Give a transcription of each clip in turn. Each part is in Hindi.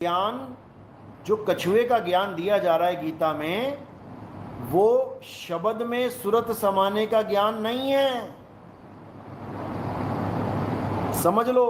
ज्ञान जो कछुए का ज्ञान दिया जा रहा है गीता में, वो शब्द में सुरत समाने का ज्ञान नहीं है, समझ लो।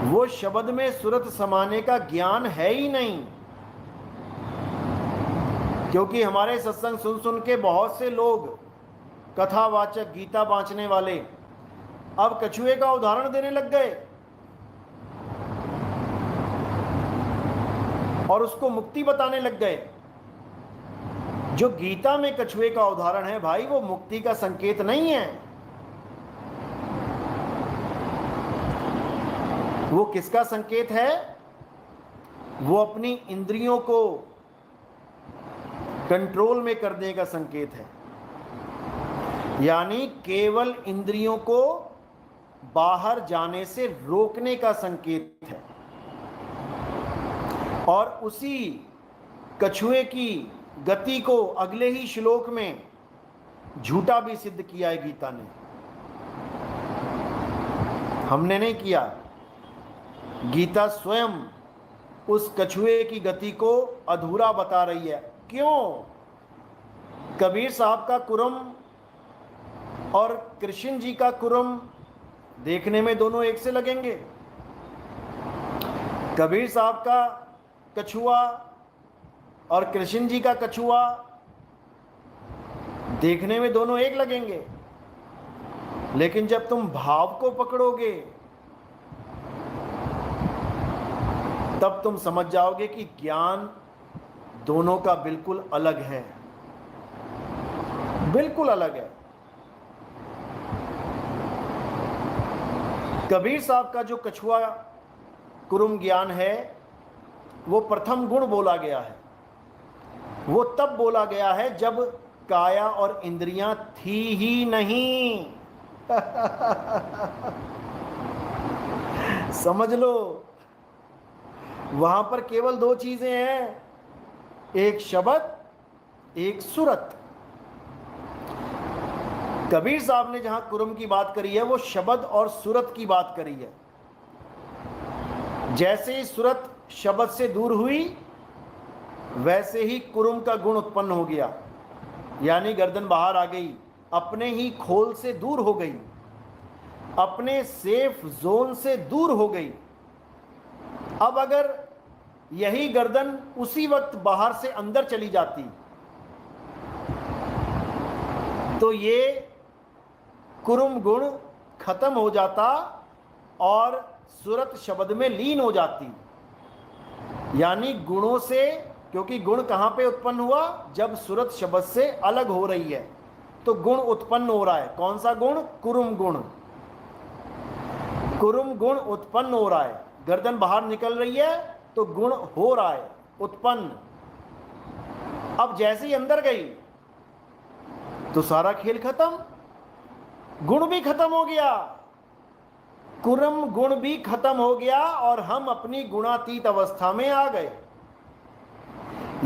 वो शब्द में सुरत समाने का ज्ञान है ही नहीं, क्योंकि हमारे सत्संग सुन सुन के बहुत से लोग कथावाचक गीता बांचने वाले अब कछुए का उदाहरण देने लग गए और उसको मुक्ति बताने लग गए। जो गीता में कछुए का उदाहरण है भाई, वो मुक्ति का संकेत नहीं है। वो किसका संकेत है? वो अपनी इंद्रियों को कंट्रोल में करने का संकेत है, यानी केवल इंद्रियों को बाहर जाने से रोकने का संकेत है। और उसी कछुए की गति को अगले ही श्लोक में झूठा भी सिद्ध किया है गीता ने, हमने नहीं किया। गीता स्वयं उस कछुए की गति को अधूरा बता रही है। क्यों? कबीर साहब का कुरम और कृष्ण जी का कुरम देखने में दोनों एक से लगेंगे। कबीर साहब का कछुआ और कृष्ण जी का कछुआ देखने में दोनों एक लगेंगे, लेकिन जब तुम भाव को पकड़ोगे तब तुम समझ जाओगे कि ज्ञान दोनों का बिल्कुल अलग है, बिल्कुल अलग है। कबीर साहब का जो कछुआ कुरुम ज्ञान है, वो प्रथम गुण बोला गया है। वो तब बोला गया है जब काया और इंद्रियां थी ही नहीं। समझ लो, वहां पर केवल दो चीजें हैं, एक शब्द, एक सुरत। कबीर साहब ने जहां कुरम की बात करी है, वो शब्द और सुरत की बात करी है। जैसे ही सुरत शब्द से दूर हुई, वैसे ही कुरुम का गुण उत्पन्न हो गया, यानी गर्दन बाहर आ गई, अपने ही खोल से दूर हो गई, अपने सेफ जोन से दूर हो गई। अब अगर यही गर्दन उसी वक्त बाहर से अंदर चली जाती तो ये कुरुम गुण खत्म हो जाता और सुरत शब्द में लीन हो जाती। यानी गुणों से, क्योंकि गुण कहां पे उत्पन्न हुआ? जब सुरत शब्द से अलग हो रही है तो गुण उत्पन्न हो रहा है। कौन सा गुण? कुरुम गुण। कुरुम गुण उत्पन्न हो रहा है, गर्दन बाहर निकल रही है तो गुण हो रहा है उत्पन्न। अब जैसे ही अंदर गई तो सारा खेल खत्म, गुण भी खत्म हो गया, कुरम गुण भी खत्म हो गया और हम अपनी गुणातीत अवस्था में आ गए।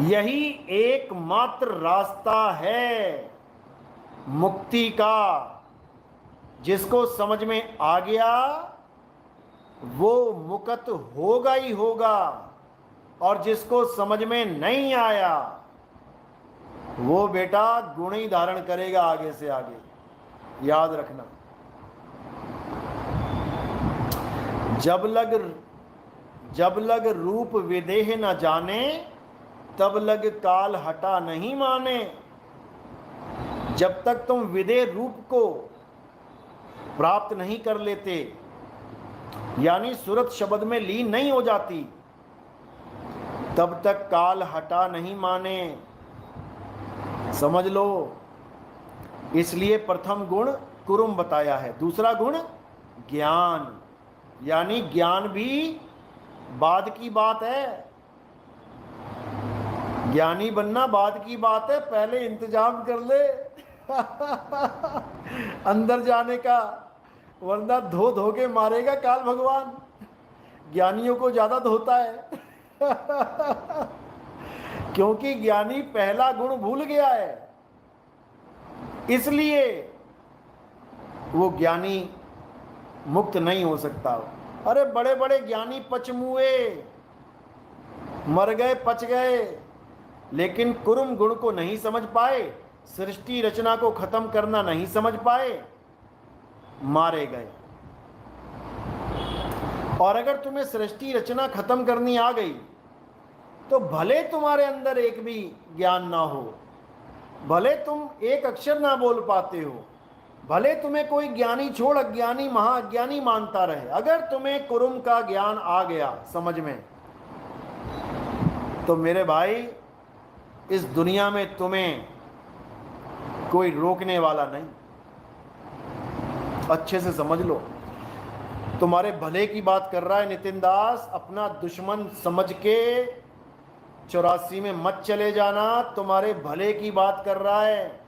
यही एकमात्र रास्ता है मुक्ति का। जिसको समझ में आ गया वो मुक्त होगा ही होगा, और जिसको समझ में नहीं आया वो बेटा गुण ही धारण करेगा आगे से आगे, याद रखना। जब लग रूप विदेह न जाने, तब लग काल हटा नहीं माने। जब तक तुम विदेह रूप को प्राप्त नहीं कर लेते, यानी सुरत शब्द में लीन नहीं हो जाती, तब तक काल हटा नहीं माने, समझ लो। इसलिए प्रथम गुण कुरुम बताया है। दूसरा गुण ज्ञान, यानी ज्ञान भी बाद की बात है। ज्ञानी बनना बाद की बात है, पहले इंतजाम कर ले अंदर जाने का, वरना धो धो के मारेगा काल भगवान। ज्ञानियों को ज्यादा धोता है क्योंकि ज्ञानी पहला गुण भूल गया है, इसलिए वो ज्ञानी मुक्त नहीं हो सकता। अरे बड़े बड़े ज्ञानी पचमुए, मर गए, पच गए, लेकिन कुरुम गुण को नहीं समझ पाए, सृष्टि रचना को खत्म करना नहीं समझ पाए, मारे गए। और अगर तुम्हें सृष्टि रचना खत्म करनी आ गई तो भले तुम्हारे अंदर एक भी ज्ञान ना हो, भले तुम एक अक्षर ना बोल पाते हो, भले तुम्हें कोई ज्ञानी छोड़ अज्ञानी महाअज्ञानी मानता रहे, अगर तुम्हें कुरुम का ज्ञान आ गया समझ में, तो मेरे भाई इस दुनिया में तुम्हें कोई रोकने वाला नहीं। अच्छे से समझ लो, तुम्हारे भले की बात कर रहा है नितिन दास, अपना दुश्मन समझ के 84 में मत चले जाना, तुम्हारे भले की बात कर रहा है।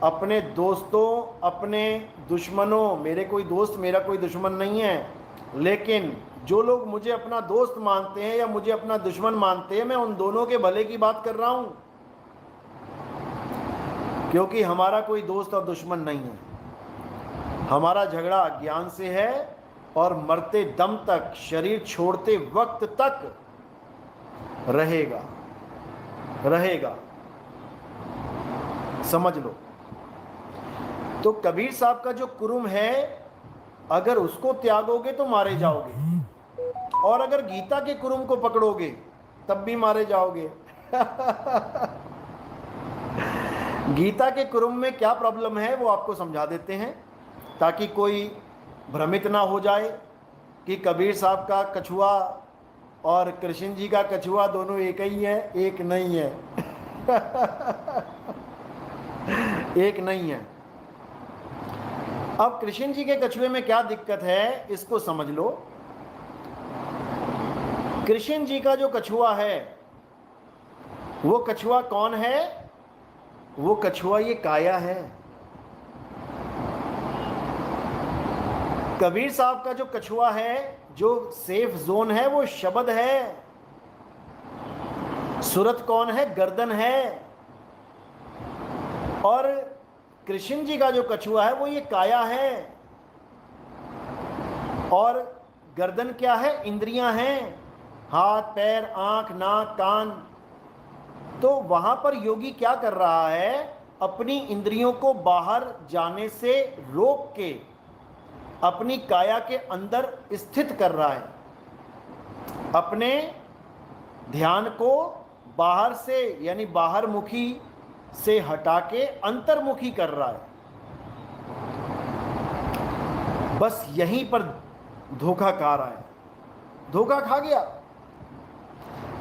अपने दोस्तों, अपने दुश्मनों, मेरे कोई दोस्त मेरा कोई दुश्मन नहीं है, लेकिन जो लोग मुझे अपना दोस्त मानते हैं या मुझे अपना दुश्मन मानते हैं, मैं उन दोनों के भले की बात कर रहा हूं, क्योंकि हमारा कोई दोस्त और दुश्मन नहीं है। हमारा झगड़ा अज्ञान से है और मरते दम तक, शरीर छोड़ते वक्त तक रहेगा, रहेगा, समझ लो। तो कबीर साहब का जो कुरुम है, अगर उसको त्यागोगे तो मारे जाओगे, और अगर गीता के कुरुम को पकड़ोगे तब भी मारे जाओगे। गीता के कुरुम में क्या प्रॉब्लम है वो आपको समझा देते हैं, ताकि कोई भ्रमित ना हो जाए कि कबीर साहब का कछुआ और कृष्ण जी का कछुआ दोनों एक ही है। एक नहीं है। एक नहीं है। अब कृष्ण जी के कछुए में क्या दिक्कत है इसको समझ लो। कृष्ण जी का जो कछुआ है, वो कछुआ कौन है? वो कछुआ ये काया है। कबीर साहब का जो कछुआ है, जो सेफ जोन है, वो शब्द है। सूरत कौन है? गर्दन है। और कृष्ण जी का जो कछुआ है वो ये काया है। और गर्दन क्या है? इंद्रियां हैं, हाथ, पैर, आंख, नाक, कान। तो वहां पर योगी क्या कर रहा है? अपनी इंद्रियों को बाहर जाने से रोक के अपनी काया के अंदर स्थित कर रहा है। अपने ध्यान को बाहर से यानी बाहर मुखी से हटा के अंतर्मुखी कर रहा है। बस यहीं पर धोखा खा रहा है। धोखा खा गया।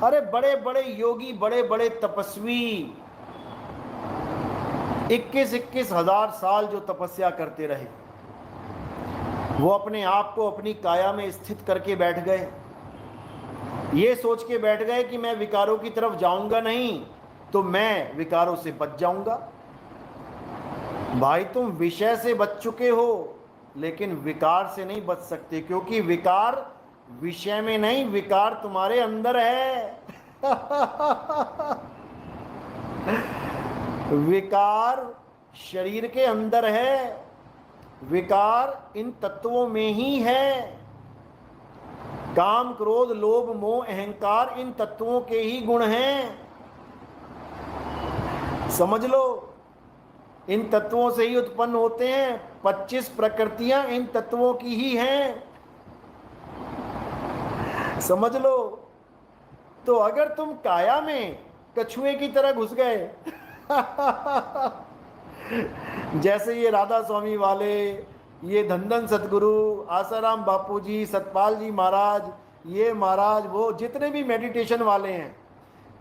अरे बड़े बड़े योगी, बड़े बड़े तपस्वी 21-21 हजार साल जो तपस्या करते रहे, वो अपने आप को अपनी काया में स्थित करके बैठ गए। ये सोच के बैठ गए कि मैं विकारों की तरफ जाऊंगा नहीं तो मैं विकारों से बच जाऊंगा। भाई तुम विषय से बच चुके हो, लेकिन विकार से नहीं बच सकते, क्योंकि विकार विषय में नहीं, विकार तुम्हारे अंदर है। विकार शरीर के अंदर है। विकार इन तत्वों में ही है। काम, क्रोध, लोभ, मोह, अहंकार इन तत्वों के ही गुण हैं। समझ लो, इन तत्वों से ही उत्पन्न होते हैं। 25 प्रकृतियां इन तत्वों की ही हैं। समझ लो। तो अगर तुम काया में कछुए की तरह घुस गए, जैसे ये राधा स्वामी वाले, ये धनधन सतगुरु, आसाराम बापूजी, सतपाल जी महाराज, ये महाराज, वो जितने भी मेडिटेशन वाले हैं,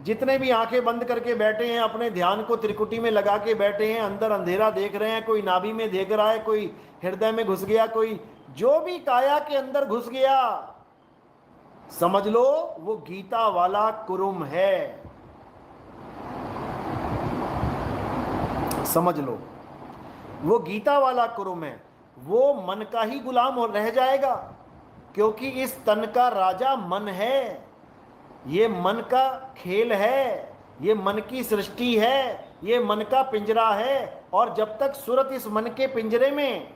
जितने भी आंखें बंद करके बैठे हैं, अपने ध्यान को त्रिकुटी में लगा के बैठे हैं, अंदर अंधेरा देख रहे हैं, कोई नाभि में देख रहा है, कोई हृदय में घुस गया, कोई जो भी काया के अंदर घुस गया, समझ लो वो गीता वाला कुरुम है। समझ लो वो गीता वाला कुरुम है। वो मन का ही गुलाम रह जाएगा, क्योंकि इस तन का राजा मन है। ये मन का खेल है, ये मन की सृष्टि है, ये मन का पिंजरा है। और जब तक सूरत इस मन के पिंजरे में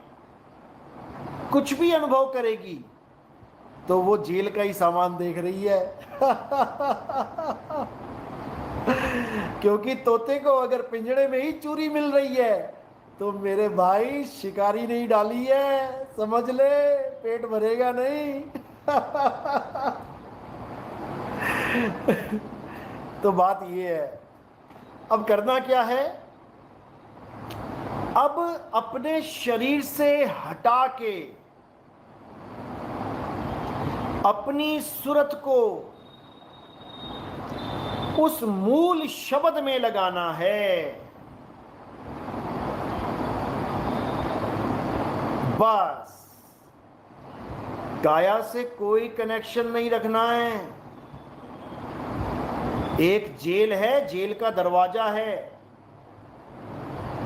कुछ भी अनुभव करेगी, तो वो जेल का ही सामान देख रही है। क्योंकि तोते को अगर पिंजड़े में ही चूरी मिल रही है तो मेरे भाई शिकारी नहीं डाली है, समझ ले, पेट भरेगा नहीं। तो बात ये है, अब करना क्या है, अब अपने शरीर से हटा के अपनी सूरत को उस मूल शब्द में लगाना है। बस काया से कोई कनेक्शन नहीं रखना है। एक जेल है, जेल का दरवाजा है,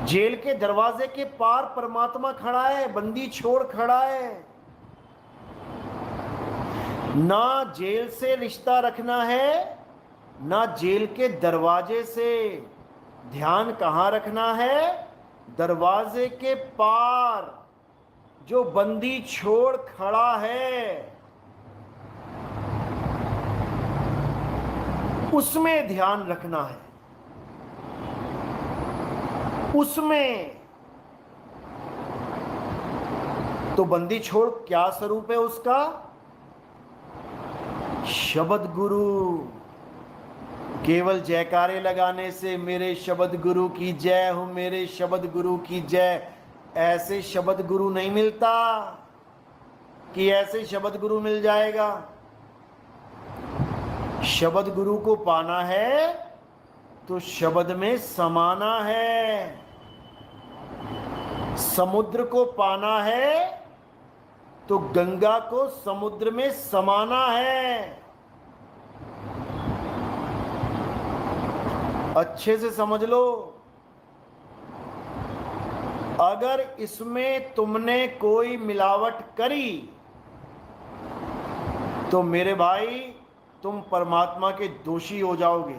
जेल के दरवाजे के पार परमात्मा खड़ा है, बंदी छोड़ खड़ा है। ना जेल से रिश्ता रखना है, ना जेल के दरवाजे से। ध्यान कहां रखना है, दरवाजे के पार जो बंदी छोड़ खड़ा है उसमें ध्यान रखना है। उसमें तो बंदी छोड़ क्या स्वरूप है उसका, शब्द गुरु। केवल जयकारे लगाने से मेरे शब्द गुरु की जय हो, मेरे शब्द गुरु की जय, ऐसे शब्द गुरु नहीं मिलता कि ऐसे शब्द गुरु मिल जाएगा। शब्द गुरु को पाना है तो शब्द में समाना है। समुद्र को पाना है तो गंगा को समुद्र में समाना है। अच्छे से समझ लो, अगर इसमें तुमने कोई मिलावट करी तो मेरे भाई तुम परमात्मा के दोषी हो जाओगे।